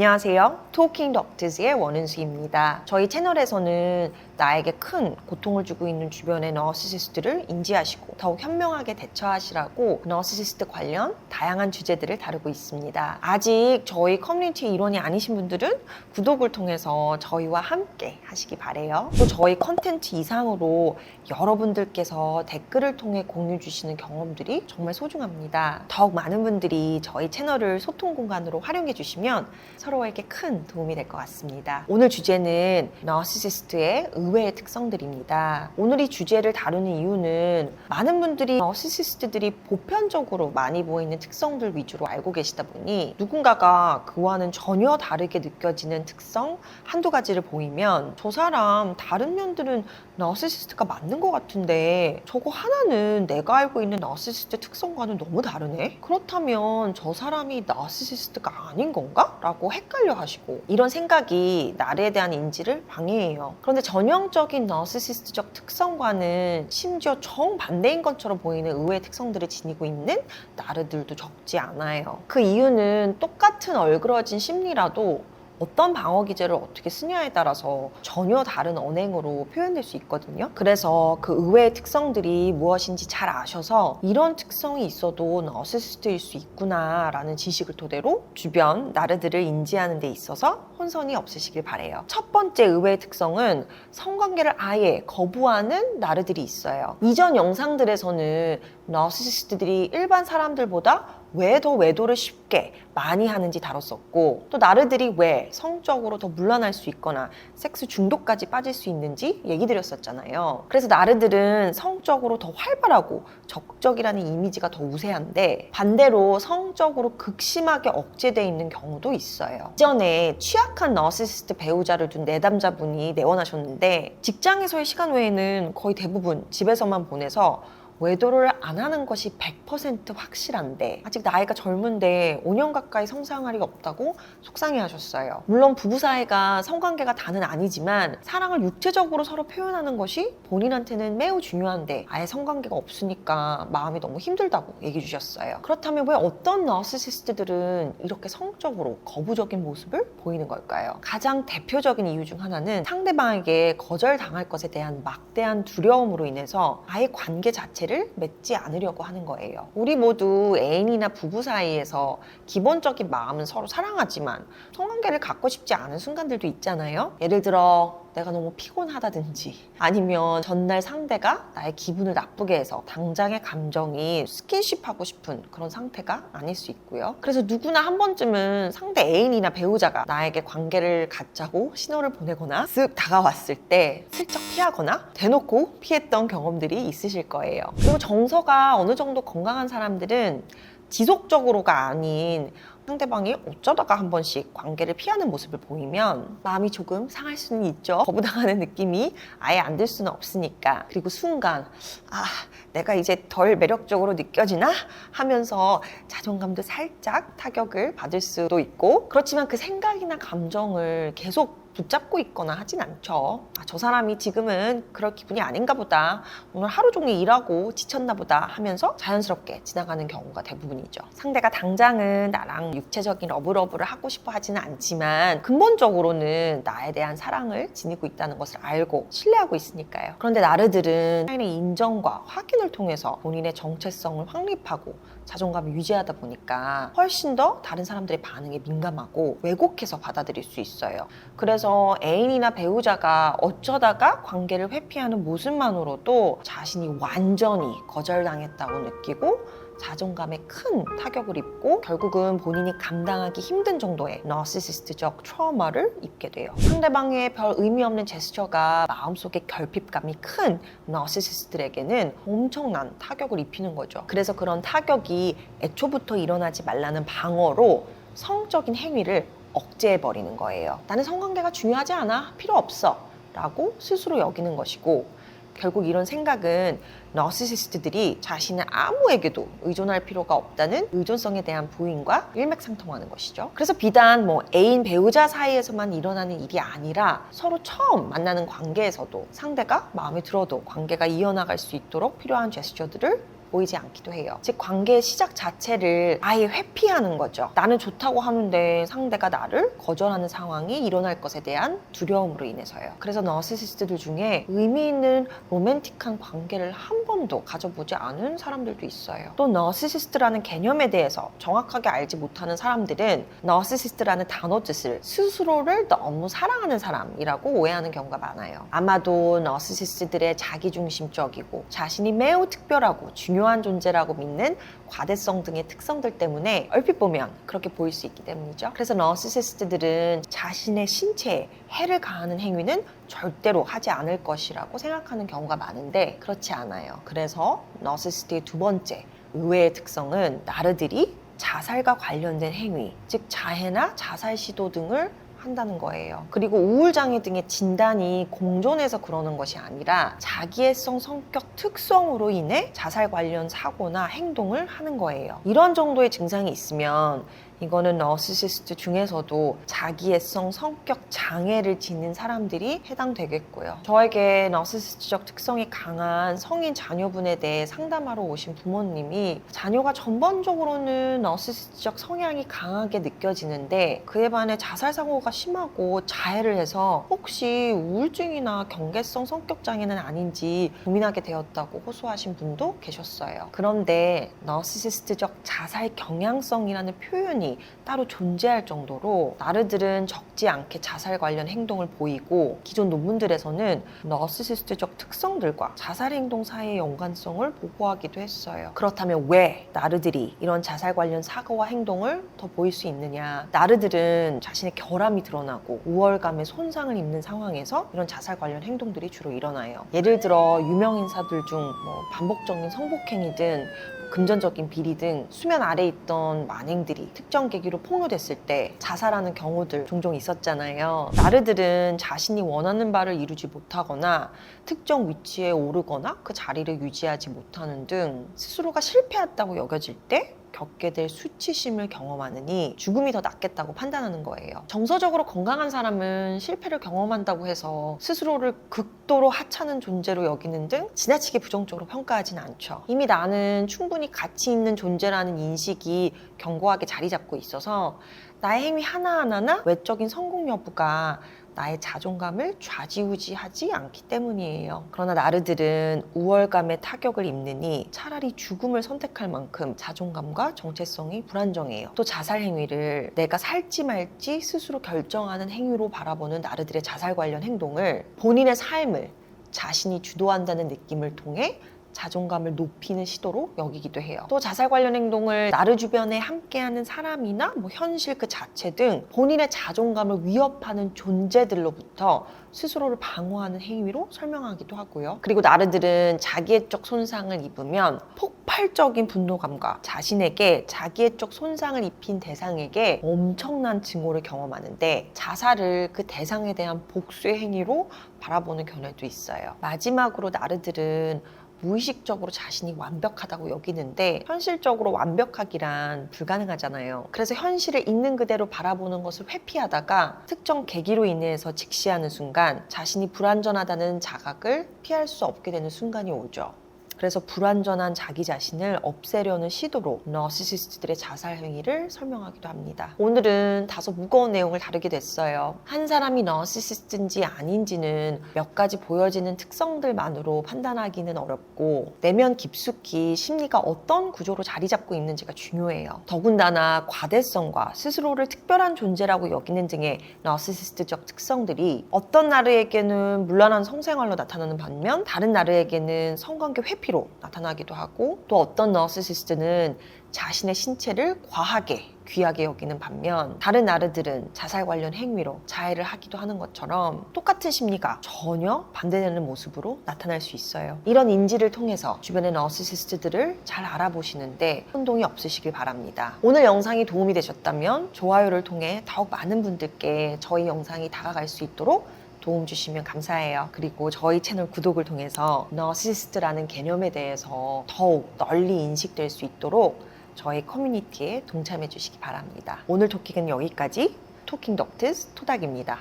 안녕하세요. 토킹 덕트즈의 원은수입니다. 저희 채널에서는 나에게 큰 고통을 주고 있는 주변의 너시시스트를 인지하시고 더욱 현명하게 대처하시라고 너시시스트 관련 다양한 주제들을 다루고 있습니다. 아직 저희 커뮤니티의 일원이 아니신 분들은 구독을 통해서 저희와 함께 하시기 바래요. 또 저희 컨텐츠 이상으로 여러분들께서 댓글을 통해 공유 주시는 경험들이 정말 소중합니다. 더욱 많은 분들이 저희 채널을 소통 공간으로 활용해 주시면 서로에게 큰 도움이 될 것 같습니다. 오늘 주제는 너시시스트의 의외의 특성들입니다. 오늘 이 주제를 다루는 이유는 많은 분들이 너시시스트들이 보편적으로 많이 보이는 특성들 위주로 알고 계시다 보니 누군가가 그와는 전혀 다르게 느껴지는 특성 한두 가지를 보이면 저 사람 다른 면들은 너시시스트가 맞는 것 같은데 저거 하나는 내가 알고 있는 너시시스트 특성과는 너무 다르네? 그렇다면 저 사람이 너시시스트가 아닌 건가? 라고 헷갈려 하시고 이런 생각이 나에 대한 인지를 방해해요. 그런데 전형적인 너시시스트적 특성과는 심지어 정반대인 것처럼 보이는 의외의 특성들을 지니고 있는 나르들도 적지 않아요. 그 이유는 똑같은 얼그러진 심리라도 어떤 방어 기제를 어떻게 쓰냐에 따라서 전혀 다른 언행으로 표현될 수 있거든요. 그래서 그 의외의 특성들이 무엇인지 잘 아셔서 이런 특성이 있어도 너시시스트일 수 있구나 라는 지식을 토대로 주변 나르들을 인지하는 데 있어서 혼선이 없으시길 바래요. 첫 번째 의외의 특성은 성관계를 아예 거부하는 나르들이 있어요. 이전 영상들에서는 너시시스트들이 일반 사람들보다 왜 더 외도를 쉽게 많이 하는지 다뤘었고 또 나르들이 왜 성적으로 더 문란할 수 있거나 섹스 중독까지 빠질 수 있는지 얘기 드렸었잖아요. 그래서 나르들은 성적으로 더 활발하고 적극적이라는 이미지가 더 우세한데 반대로 성적으로 극심하게 억제되어 있는 경우도 있어요. 이전에 취약한 너시시스트 배우자를 둔 내담자분이 내원하셨는데 직장에서의 시간 외에는 거의 대부분 집에서만 보내서 외도를 안 하는 것이 100% 확실한데 아직 나이가 젊은데 5년 가까이 성생활이 없다고 속상해하셨어요. 물론 부부 사이가 성관계가 다는 아니지만 사랑을 육체적으로 서로 표현하는 것이 본인한테는 매우 중요한데 아예 성관계가 없으니까 마음이 너무 힘들다고 얘기해 주셨어요. 그렇다면 왜 어떤 너시시스트들은 이렇게 성적으로 거부적인 모습을 보이는 걸까요? 가장 대표적인 이유 중 하나는 상대방에게 거절당할 것에 대한 막대한 두려움으로 인해서 아예 관계 자체를 맺지 않으려고 하는 거예요. 우리 모두 애인이나 부부 사이에서 기본적인 마음은 서로 사랑하지만 성관계를 갖고 싶지 않은 순간들도 있잖아요. 예를 들어 내가 너무 피곤하다든지 아니면 전날 상대가 나의 기분을 나쁘게 해서 당장의 감정이 스킨십하고 싶은 그런 상태가 아닐 수 있고요. 그래서 누구나 한 번쯤은 상대 애인이나 배우자가 나에게 관계를 갖자고 신호를 보내거나 쓱 다가왔을 때 슬쩍 피하거나 대놓고 피했던 경험들이 있으실 거예요. 그리고 정서가 어느 정도 건강한 사람들은 지속적으로가 아닌 상대방이 어쩌다가 한 번씩 관계를 피하는 모습을 보이면 마음이 조금 상할 수는 있죠. 거부당하는 느낌이 아예 안 들 수는 없으니까. 그리고 순간 내가 이제 덜 매력적으로 느껴지나? 하면서 자존감도 살짝 타격을 받을 수도 있고 그렇지만 그 생각이나 감정을 계속 붙잡고 있거나 하진 않죠. 저 사람이 지금은 그럴 기분이 아닌가 보다. 오늘 하루 종일 일하고 지쳤나 보다 하면서 자연스럽게 지나가는 경우가 대부분이죠. 상대가 당장은 나랑 육체적인 러브를 하고 싶어 하지는 않지만 근본적으로는 나에 대한 사랑을 지니고 있다는 것을 알고 신뢰하고 있으니까요. 그런데 나르들은 타인의 인정과 확인을 통해서 본인의 정체성을 확립하고 자존감을 유지하다 보니까 훨씬 더 다른 사람들의 반응에 민감하고 왜곡해서 받아들일 수 있어요. 그래서 애인이나 배우자가 어쩌다가 관계를 회피하는 모습만으로도 자신이 완전히 거절당했다고 느끼고 자존감에 큰 타격을 입고 결국은 본인이 감당하기 힘든 정도의 너시시스트적 트라우마를 입게 돼요. 상대방의 별 의미 없는 제스처가 마음속에 결핍감이 큰 너시시스트들에게는 엄청난 타격을 입히는 거죠. 그래서 그런 타격이 애초부터 일어나지 말라는 방어로 성적인 행위를 억제해버리는 거예요. 나는 성관계가 중요하지 않아. 필요 없어. 라고 스스로 여기는 것이고 결국 이런 생각은 너시시스트들이 자신은 아무에게도 의존할 필요가 없다는 의존성에 대한 부인과 일맥상통하는 것이죠. 그래서 비단 애인 배우자 사이에서만 일어나는 일이 아니라 서로 처음 만나는 관계에서도 상대가 마음에 들어도 관계가 이어나갈 수 있도록 필요한 제스처들을 보이지 않기도 해요. 즉 관계의 시작 자체를 아예 회피하는 거죠. 나는 좋다고 하는데 상대가 나를 거절하는 상황이 일어날 것에 대한 두려움으로 인해서요. 그래서 너시시스트들 중에 의미 있는 로맨틱한 관계를 한 번도 가져보지 않은 사람들도 있어요. 또 너시시스트라는 개념에 대해서 정확하게 알지 못하는 사람들은 너시시스트라는 단어 뜻을 스스로를 너무 사랑하는 사람이라고 오해하는 경우가 많아요. 아마도 너시시스트들의 자기중심적이고 자신이 매우 특별하고 중요한 존재라고 믿는 과대성 등의 특성들 때문에 얼핏 보면 그렇게 보일 수 있기 때문이죠. 그래서 너시시스트들은 자신의 신체에 해를 가하는 행위는 절대로 하지 않을 것이라고 생각하는 경우가 많은데 그렇지 않아요. 그래서 너시시스트의 두 번째 의외의 특성은 나르들이 자살과 관련된 행위, 즉 자해나 자살 시도 등을 한다는 거예요. 그리고 우울장애 등의 진단이 공존해서 그러는 것이 아니라 자기애성 성격 특성으로 인해 자살 관련 사고나 행동을 하는 거예요. 이런 정도의 증상이 있으면 이거는 너시시스트 중에서도 자기애성 성격 장애를 지닌 사람들이 해당되겠고요. 저에게 너시시스트적 특성이 강한 성인 자녀분에 대해 상담하러 오신 부모님이 자녀가 전반적으로는 너시시스트적 성향이 강하게 느껴지는데 그에 반해 자살 사고가 심하고 자해를 해서 혹시 우울증이나 경계성 성격 장애는 아닌지 고민하게 되었다고 호소하신 분도 계셨어요. 그런데 너시시스트적 자살 경향성이라는 표현이 따로 존재할 정도로 나르들은 적지 않게 자살 관련 행동을 보이고 기존 논문들에서는 너시시스트적 특성들과 자살 행동 사이의 연관성을 보고하기도 했어요. 그렇다면 왜 나르들이 이런 자살 관련 사고와 행동을 더 보일 수 있느냐? 나르들은 자신의 결함이 드러나고 우월감에 손상을 입는 상황에서 이런 자살 관련 행동들이 주로 일어나요. 예를 들어 유명 인사들 중 반복적인 성폭행이든 금전적인 비리 등 수면 아래 있던 만행들이 특정 계기로 폭로됐을 때 자살하는 경우들 종종 있었잖아요. 나르들은 자신이 원하는 바를 이루지 못하거나 특정 위치에 오르거나 그 자리를 유지하지 못하는 등 스스로가 실패했다고 여겨질 때 겪게 될 수치심을 경험하느니 죽음이 더 낫겠다고 판단하는 거예요. 정서적으로 건강한 사람은 실패를 경험한다고 해서 스스로를 극도로 하찮은 존재로 여기는 등 지나치게 부정적으로 평가하지는 않죠. 이미 나는 충분히 가치 있는 존재라는 인식이 견고하게 자리 잡고 있어서 나의 행위 하나하나나 외적인 성공 여부가 나의 자존감을 좌지우지하지 않기 때문이에요. 그러나 나르들은 우월감에 타격을 입느니 차라리 죽음을 선택할 만큼 자존감과 정체성이 불안정해요. 또 자살 행위를 내가 살지 말지 스스로 결정하는 행위로 바라보는 나르들의 자살 관련 행동을 본인의 삶을 자신이 주도한다는 느낌을 통해 자존감을 높이는 시도로 여기기도 해요. 또 자살 관련 행동을 나르 주변에 함께하는 사람이나 현실 그 자체 등 본인의 자존감을 위협하는 존재들로부터 스스로를 방어하는 행위로 설명하기도 하고요. 그리고 나르들은 자기애적 손상을 입으면 폭발적인 분노감과 자신에게 자기애적 손상을 입힌 대상에게 엄청난 증오를 경험하는데 자살을 그 대상에 대한 복수의 행위로 바라보는 견해도 있어요. 마지막으로 나르들은 무의식적으로 자신이 완벽하다고 여기는데 현실적으로 완벽하기란 불가능하잖아요. 그래서 현실을 있는 그대로 바라보는 것을 회피하다가 특정 계기로 인해서 직시하는 순간 자신이 불완전하다는 자각을 피할 수 없게 되는 순간이 오죠. 그래서 불완전한 자기 자신을 없애려는 시도로 너시시스트들의 자살 행위를 설명하기도 합니다. 오늘은 다소 무거운 내용을 다루게 됐어요. 한 사람이 너시시스트인지 아닌지는 몇 가지 보여지는 특성들만으로 판단하기는 어렵고 내면 깊숙이 심리가 어떤 구조로 자리 잡고 있는지가 중요해요. 더군다나 과대성과 스스로를 특별한 존재라고 여기는 등의 너시시스트적 특성들이 어떤 나르에게는 문란한 성생활로 나타나는 반면 다른 나르에게는 성관계 회피 로 나타나기도 하고 또 어떤 너시시스트는 자신의 신체를 과하게 귀하게 여기는 반면 다른 나르들은 자살 관련 행위로 자해를 하기도 하는 것처럼 똑같은 심리가 전혀 반대되는 모습으로 나타날 수 있어요. 이런 인지를 통해서 주변의 너시시스트들을 잘 알아보시는데 혼동이 없으시길 바랍니다. 오늘 영상이 도움이 되셨다면 좋아요를 통해 더욱 많은 분들께 저희 영상이 다가갈 수 있도록 도움 주시면 감사해요. 그리고 저희 채널 구독을 통해서 너시시스트라는 개념에 대해서 더욱 널리 인식될 수 있도록 저희 커뮤니티에 동참해 주시기 바랍니다. 오늘 토킹은 여기까지. 토킹 덕트스 토닥입니다.